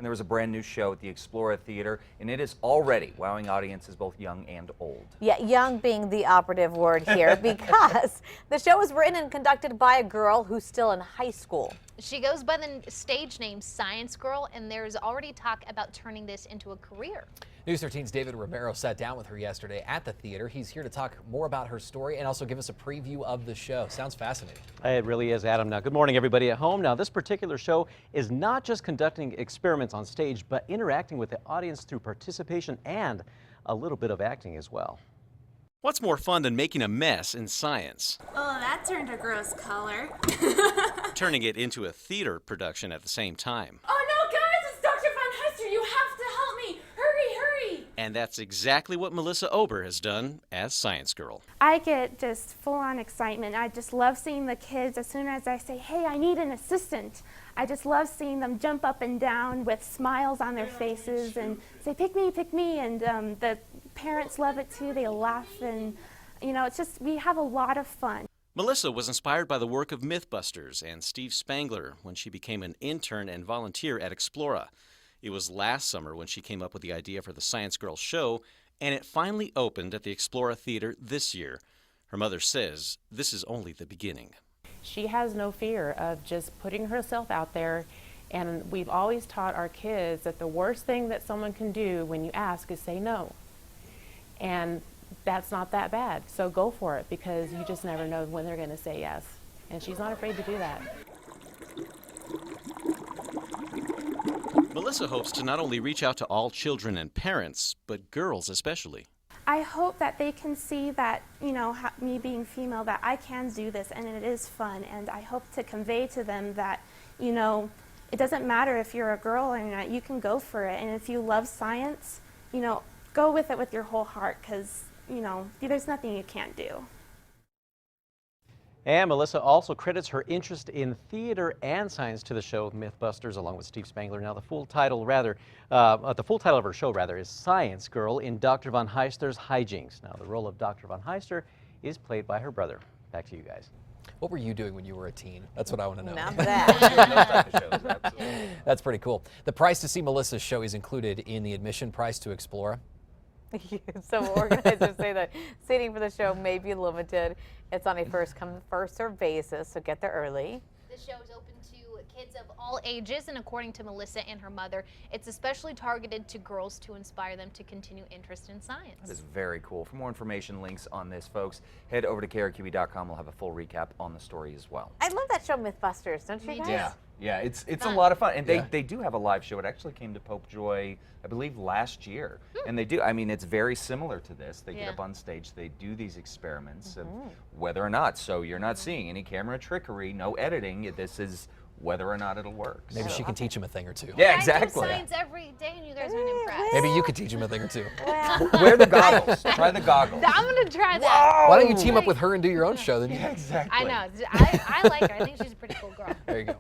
and there was a brand new show at the Explora Theater, and it is already wowing audiences both young and old. Yeah, young being the operative word here, because the show was written and conducted by a girl who's still in high school. She goes by the stage name Science Girl, and there's already talk about turning this into a career. News 13's David Romero sat down with her yesterday at the theater. He's here to talk more about her story and also give us a preview of the show. Sounds fascinating. It really is, Adam. Now, good morning, everybody at home. Now, this particular show is not just conducting experiments on stage, but interacting with the audience through participation and a little bit of acting as well. What's more fun than making a mess in science? Oh, that turned a gross color. Turning it into a theater production at the same time. Oh no, guys, it's Dr. Von Heister. You have to help me. Hurry, hurry. And that's exactly what Melissa Ober has done as Science Girl. I get just full-on excitement. I just love seeing the kids. As soon as I say, hey, I need an assistant, I just love seeing them jump up and down with smiles on their faces and say, pick me, and the parents love it too. They laugh, and you know, it's just, we have a lot of fun. Melissa was inspired by the work of Mythbusters and Steve Spangler when she became an intern and volunteer at Explora. It was last summer when she came up with the idea for the Science Girl show, and it finally opened at the Explora Theater this year. Her mother says this is only the beginning. She has no fear of just putting herself out there, and we've always taught our kids that the worst thing that someone can do when you ask is say no. And that's not that bad, so go for it, because you just never know when they're going to say yes. And she's not afraid to do that. Melissa hopes to not only reach out to all children and parents, but girls especially. I hope that they can see that, you know, me being female, that I can do this and it is fun, and I hope to convey to them that, you know, it doesn't matter if you're a girl or not, you can go for it, and if you love science, you know, go with it with your whole heart, because, you know, there's nothing you can't do. And Melissa also credits her interest in theater and science to the show Mythbusters, along with Steve Spangler. Now, the full title of her show is Science Girl in Dr. Von Heister's Hijinks. Now, the role of Dr. Von Heister is played by her brother. Back to you guys. What were you doing when you were a teen? That's what I want to know. Not that. That's pretty cool. The price to see Melissa's show is included in the admission price to Explora. Some organizers say that seating for the show may be limited. It's on a first-come, first-served basis, so get there early. The show is open to kids of all ages, and according to Melissa and her mother, it's especially targeted to girls to inspire them to continue interest in science. That is very cool. For more information, links on this, folks, head over to KRQE.com. We'll have a full recap on the story as well. I love that show, Mythbusters, don't you guys? Yeah, it's a lot of fun, and they do have a live show. It actually came to Pope Joy, I believe, last year, and they do. I mean, it's very similar to this. They get up on stage, they do these experiments of whether or not. So you're not seeing any camera trickery, no editing. This is whether or not it'll work. Maybe she can teach him a thing or two. Yeah, exactly. I do science every day, and you guys aren't impressed. Maybe you could teach him a thing or two. Well, Wear the goggles. Try the goggles. I'm going to try that. Why don't you team up with her and do your own show? Then Yeah, exactly. I know. I like her. I think she's a pretty cool girl. There you go.